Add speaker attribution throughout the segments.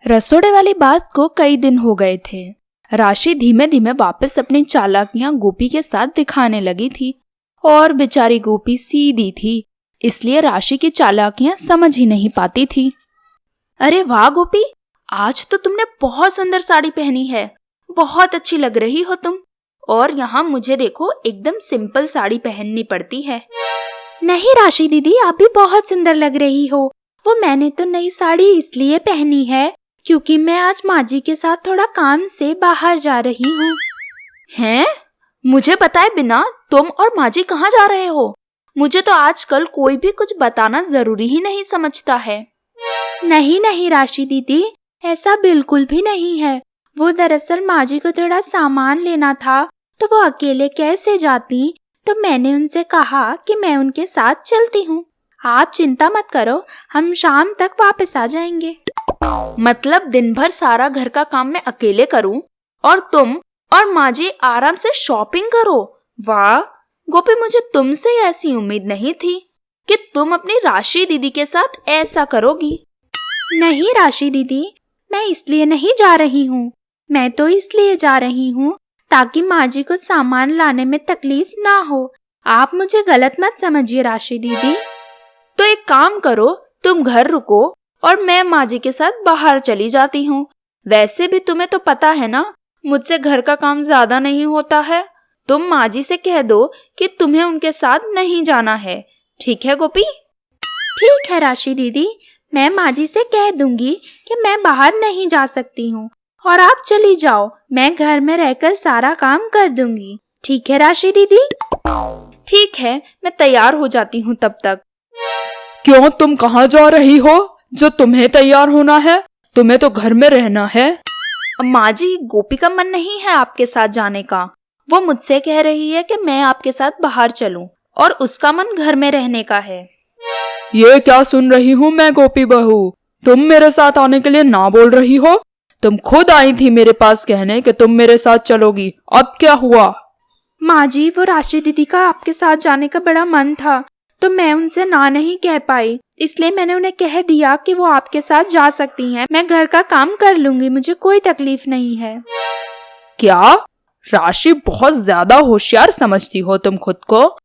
Speaker 1: रसोड़े वाली बात को कई दिन हो गए थे। राशि धीमे धीमे वापस अपनी चालाकियां गोपी के साथ दिखाने लगी थी और बेचारी गोपी सीधी थी, इसलिए राशि की चालाकियां समझ ही नहीं पाती थी। अरे वाह गोपी, आज तो तुमने बहुत सुंदर साड़ी पहनी है, बहुत अच्छी लग रही हो तुम। और यहाँ मुझे देखो, एकदम सिंपल साड़ी पहननी पड़ती है। नहीं राशि दीदी, आप भी बहुत सुंदर लग रही हो। वो मैंने तो नई साड़ी इसलिए पहनी है क्योंकि मैं आज माँ जी के साथ थोड़ा काम से बाहर जा रही हूँ। हैं? मुझे बताए बिना तुम और माँ जी कहाँ जा रहे हो? मुझे तो आजकल कोई भी कुछ बताना जरूरी ही नहीं समझता है। नहीं नहीं राशि दीदी, ऐसा बिल्कुल भी नहीं है। वो दरअसल माँ जी को थोड़ा सामान लेना था, तो वो अकेले कैसे जाती, तो मैंने उनसे कहा कि मैं उनके साथ चलती हूँ। आप चिंता मत करो, हम शाम तक वापस आ जाएंगे। मतलब दिन भर सारा घर का काम मैं अकेले करूं और तुम और माँ जी आराम से शॉपिंग करो? वाह गोपी, मुझे तुमसे ऐसी उम्मीद नहीं थी कि तुम अपनी राशि दीदी के साथ ऐसा करोगी। नहीं राशि दीदी, मैं इसलिए नहीं जा रही हूँ। मैं तो इसलिए जा रही हूँ ताकि माँ जी को सामान लाने में तकलीफ ना हो। आप मुझे गलत मत समझिए राशि दीदी। तो एक काम करो, तुम घर रुको और मैं माँ जी के साथ बाहर चली जाती हूँ। वैसे भी तुम्हें तो पता है ना, मुझसे घर का काम ज्यादा नहीं होता है। तुम माँ जी से कह दो कि तुम्हें उनके साथ नहीं जाना है। ठीक है गोपी? ठीक है राशि दीदी, मैं माँ जी से कह दूंगी कि मैं बाहर नहीं जा सकती हूँ और आप चली जाओ। मैं घर में रहकर सारा काम कर दूंगी। ठीक है राशि दीदी? ठीक है, मैं तैयार हो जाती हूँ तब तक।
Speaker 2: क्यों, तुम कहाँ जा रही हो जो तुम्हें तैयार होना है? तुम्हें तो घर में रहना है।
Speaker 1: माँ जी, गोपी का मन नहीं है आपके साथ जाने का। वो मुझसे कह रही है कि मैं आपके साथ बाहर चलूं और उसका मन घर में रहने का है।
Speaker 2: ये क्या सुन रही हूँ मैं गोपी बहू? तुम मेरे साथ आने के लिए ना बोल रही हो? तुम खुद आई थी मेरे पास कहने कि तुम मेरे साथ चलोगी, अब क्या हुआ?
Speaker 1: माँ जी, वो राशि दीदी का आपके साथ जाने का बड़ा मन था, तो मैं उनसे ना नहीं कह पाई, इसलिए मैंने उन्हें कह दिया कि वो आपके साथ जा सकती हैं। मैं घर का काम कर लूंगी, मुझे कोई तकलीफ नहीं है।
Speaker 2: क्या? राशि, बहुत ज्यादा होशियार समझती हो तुम खुद को।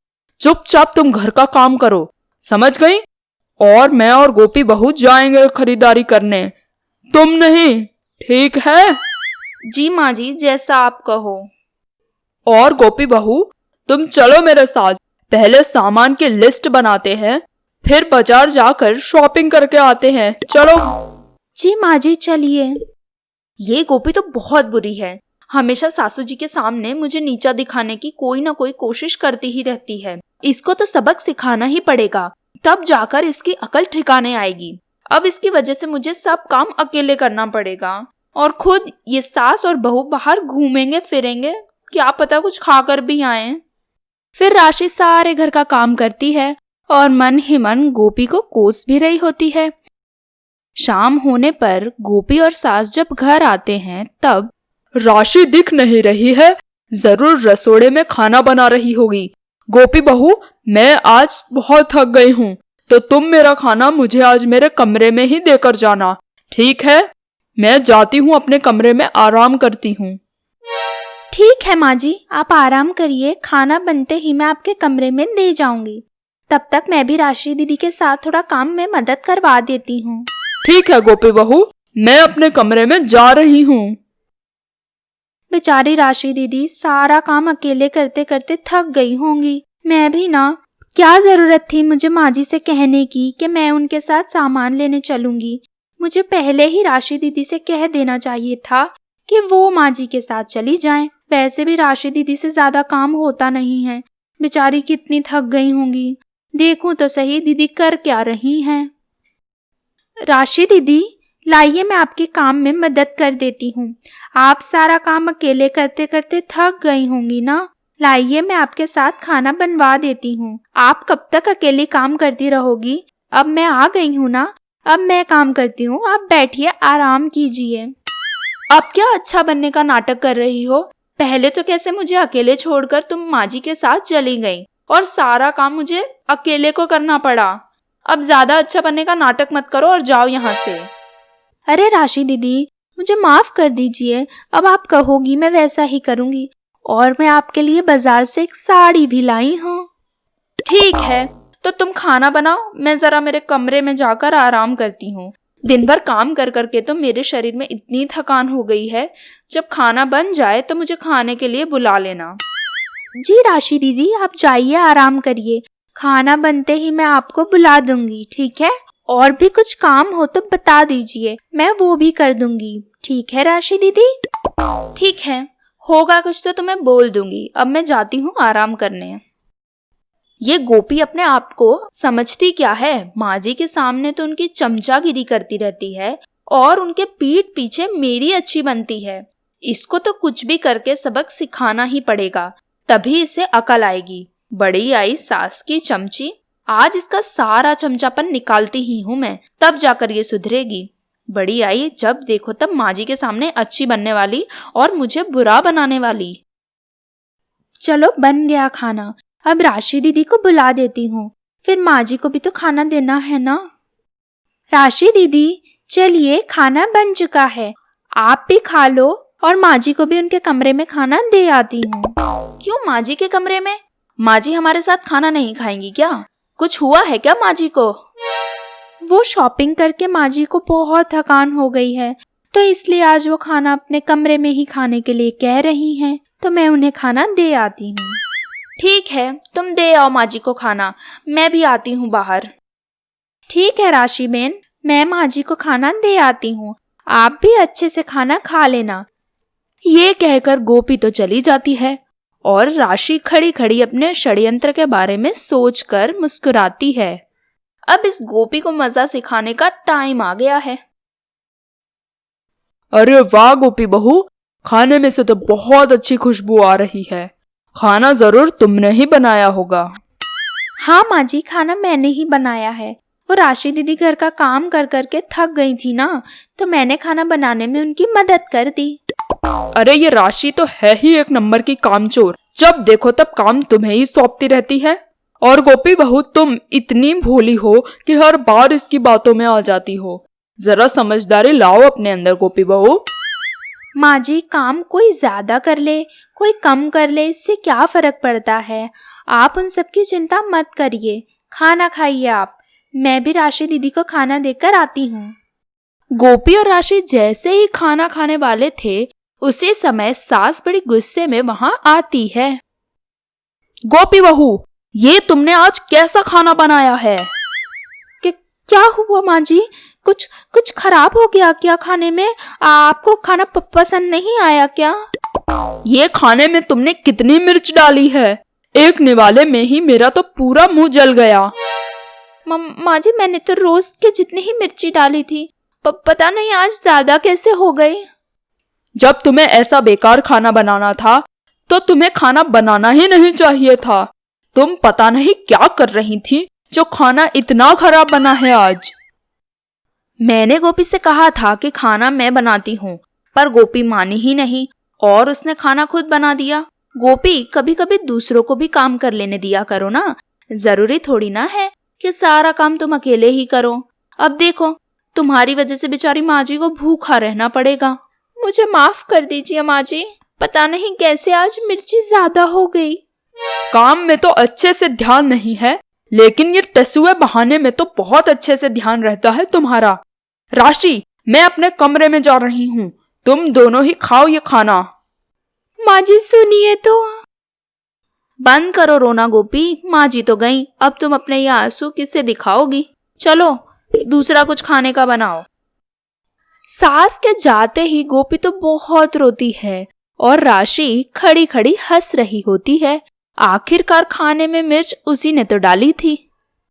Speaker 2: चुपचाप तुम घर का काम करो, समझ गई? और मैं और गोपी बहू जाएंगे खरीदारी करने, तुम नहीं, ठीक है?
Speaker 1: जी माँ जी, जैसा आप कहो।
Speaker 2: और गोपी बहू, तुम चलो मेरे साथ। पहले सामान की लिस्ट बनाते हैं, फिर बाजार जाकर शॉपिंग करके आते हैं। चलो।
Speaker 1: जी माँ जी, चलिए। ये गोपी तो बहुत बुरी है, हमेशा सासू जी के सामने मुझे नीचा दिखाने की कोई ना कोई कोशिश करती ही रहती है। इसको तो सबक सिखाना ही पड़ेगा, तब जाकर इसकी अकल ठिकाने आएगी। अब इसकी वजह से मुझे सब काम अकेले करना पड़ेगा और खुद ये सास और बहू बाहर घूमेंगे फिरेंगे, क्या पता कुछ खाकर भी आए। फिर राशि सारे घर का काम करती है और मन ही मन गोपी को कोस भी रही होती है। शाम होने पर गोपी और सास जब घर आते हैं तब
Speaker 2: राशि दिख नहीं रही है, जरूर रसोड़े में खाना बना रही होगी। गोपी बहू, मैं आज बहुत थक गई हूँ, तो तुम मेरा खाना मुझे आज मेरे कमरे में ही देकर जाना, ठीक है? मैं जाती हूँ अपने कमरे में आराम करती हूँ।
Speaker 1: ठीक है माँ जी, आप आराम करिए, खाना बनते ही मैं आपके कमरे में दे जाऊंगी। तब तक मैं भी राशि दीदी के साथ थोड़ा काम में मदद करवा देती हूँ।
Speaker 2: ठीक है गोपी बहू, मैं अपने कमरे में जा रही हूँ।
Speaker 1: बेचारी राशि दीदी सारा काम अकेले करते करते थक गई होंगी। मैं भी ना, क्या जरूरत थी मुझे माँ जी से कहने की कि मैं उनके साथ सामान लेने चलूंगी। मुझे पहले ही राशि दीदी से कह देना चाहिए था कि वो माँ जी के साथ चली जाएं। वैसे भी राशि दीदी से ज्यादा काम होता नहीं है, बेचारी कितनी थक गई होंगी। देखूं तो सही दीदी कर क्या रही हैं। राशि दीदी, लाइए मैं आपके काम में मदद कर देती हूँ। आप सारा काम अकेले करते करते थक गई होंगी ना। लाइए मैं आपके साथ खाना बनवा देती हूँ। आप कब तक अकेले काम करती रहोगी? अब मैं आ गई हूँ ना, अब मैं काम करती हूँ, आप बैठिए, आराम कीजिए। अब क्या अच्छा बनने का नाटक कर रही हो? पहले तो कैसे मुझे अकेले छोड़कर तुम माँ जी के साथ चली गई और सारा काम मुझे अकेले को करना पड़ा। अब ज्यादा अच्छा बनने का नाटक मत करो और जाओ यहाँ से। अरे राशि दीदी, मुझे माफ कर दीजिए, अब आप कहोगी मैं वैसा ही करूंगी। और मैं आपके लिए बाजार से एक साड़ी भी लाई हूँ।
Speaker 2: ठीक है, तो तुम खाना बनाओ, मैं जरा मेरे कमरे में जाकर आराम करती हूँ। दिन भर काम कर करके तो मेरे शरीर में इतनी थकान हो गई है। जब खाना बन जाए तो मुझे खाने के लिए बुला लेना।
Speaker 1: जी राशि दीदी, आप जाइए, आराम करिए। खाना बनते ही मैं आपको बुला दूंगी, ठीक है? और भी कुछ काम हो तो बता दीजिए, मैं वो भी कर दूंगी। ठीक है राशि दीदी?
Speaker 2: ठीक है, होगा कुछ तो तुम्हें बोल दूंगी। अब मैं जाती हूँ आराम करने। ये गोपी अपने आप को समझती क्या है? माँ जी के सामने तो उनकी चमचागिरी करती रहती है और उनके पीठ पीछे मेरी अच्छी बनती है। इसको तो कुछ भी करके सबक सिखाना ही पड़ेगा, तभी इसे अकल आएगी। बड़ी आई सास की चमची, आज इसका सारा चमचापन निकालती ही हूँ मैं, तब जाकर ये सुधरेगी। बड़ी आई जब देखो तब माँ जी के सामने अच्छी बनने वाली और मुझे बुरा बनाने वाली।
Speaker 1: चलो बन गया खाना, अब राशि दीदी को बुला देती हूँ, फिर माँ जी को भी तो खाना देना है ना। राशि दीदी, चलिए खाना बन चुका है, आप भी खा लो और माँ जी को भी उनके कमरे में खाना दे आती हूँ।
Speaker 2: क्यों माँ जी के कमरे में? माँ जी हमारे साथ खाना नहीं खाएंगी क्या? कुछ हुआ है क्या माँ जी को?
Speaker 1: वो शॉपिंग करके माँ जी को बहुत थकान हो गई है, तो इसलिए आज वो खाना अपने कमरे में ही खाने के लिए कह रही हैं, तो मैं उन्हें खाना दे आती हूँ।
Speaker 2: ठीक है, तुम दे आओ माँ जी को खाना, मैं भी आती हूँ बाहर।
Speaker 1: ठीक है राशि बेन, मैं माँ जी को खाना दे आती हूँ, आप भी अच्छे से खाना खा लेना।
Speaker 2: ये कहकर गोपी तो चली जाती है और राशि खड़ी खड़ी अपने षड्यंत्र के बारे में सोचकर मुस्कुराती है। अब इस गोपी को मजा सिखाने का टाइम आ गया है। अरे वाह गोपी बहू, खाने में से तो बहुत अच्छी खुशबू आ रही है। खाना जरूर तुमने ही बनाया होगा।
Speaker 1: हाँ माँ जी, खाना मैंने ही बनाया है। वो राशि दीदी घर का काम कर करके थक गई थी ना, तो मैंने खाना बनाने में उनकी मदद कर दी।
Speaker 2: अरे ये राशि तो है ही एक नंबर की कामचोर, जब देखो तब काम तुम्हें ही सौंपती रहती है। और गोपी बहू, तुम इतनी भोली हो कि हर बार इसकी बातों में आ जाती हो। जरा समझदारी लाओ अपने अंदर गोपी बहू।
Speaker 1: माँ जी, काम कोई ज्यादा कर ले कोई कम कर ले, इससे क्या फर्क पड़ता है? आप उन सब की चिंता मत करिए, खाना खाइए आप। मैं भी राशि दीदी को खाना देकर आती हूँ।
Speaker 2: गोपी और राशि जैसे ही खाना खाने वाले थे, उसी समय सास बड़ी गुस्से में वहां आती है। गोपी बहू, ये तुमने आज कैसा खाना बनाया है?
Speaker 1: क्या हुआ माँ जी? कुछ खराब हो गया क्या खाने में? आपको खाना पसंद नहीं आया क्या?
Speaker 2: ये खाने में तुमने कितनी मिर्च डाली है? एक निवाले में ही मेरा तो पूरा मुंह जल गया।
Speaker 1: माँ जी, मैंने तो रोज के जितनी ही मिर्ची डाली थी, पता नहीं आज ज्यादा कैसे हो गई।
Speaker 2: जब तुम्हें ऐसा बेकार खाना बनाना था तो तुम्हें खाना बनाना ही नहीं चाहिए था। तुम पता नहीं क्या कर रही थी जो खाना इतना खराब बना है आज। मैंने गोपी से कहा था कि खाना मैं बनाती हूँ, पर गोपी मानी ही नहीं और उसने खाना खुद बना दिया। गोपी, कभी कभी दूसरों को भी काम कर लेने दिया करो ना, जरूरी थोड़ी ना है कि सारा काम तुम अकेले ही करो। अब देखो, तुम्हारी वजह से बेचारी माँ जी को भूखा रहना पड़ेगा।
Speaker 1: मुझे माफ कर दीजिए माँ जी, पता नहीं कैसे आज मिर्ची ज्यादा हो गई।
Speaker 2: काम में तो अच्छे से ध्यान नहीं है, लेकिन ये टसुए बहाने में तो बहुत अच्छे से ध्यान रहता है तुम्हारा। राशि, मैं अपने कमरे में जा रही हूँ, तुम दोनों ही खाओ ये खाना।
Speaker 1: माँ जी सुनिए तो।
Speaker 2: बंद करो रोना गोपी, माँ जी तो गई, अब तुम अपने ये आंसू किससे दिखाओगी? चलो दूसरा कुछ खाने का बनाओ। सास के जाते ही गोपी तो बहुत रोती है और राशि खड़ी खड़ी हंस रही होती है। आखिरकार खाने में मिर्च उसी ने तो डाली थी।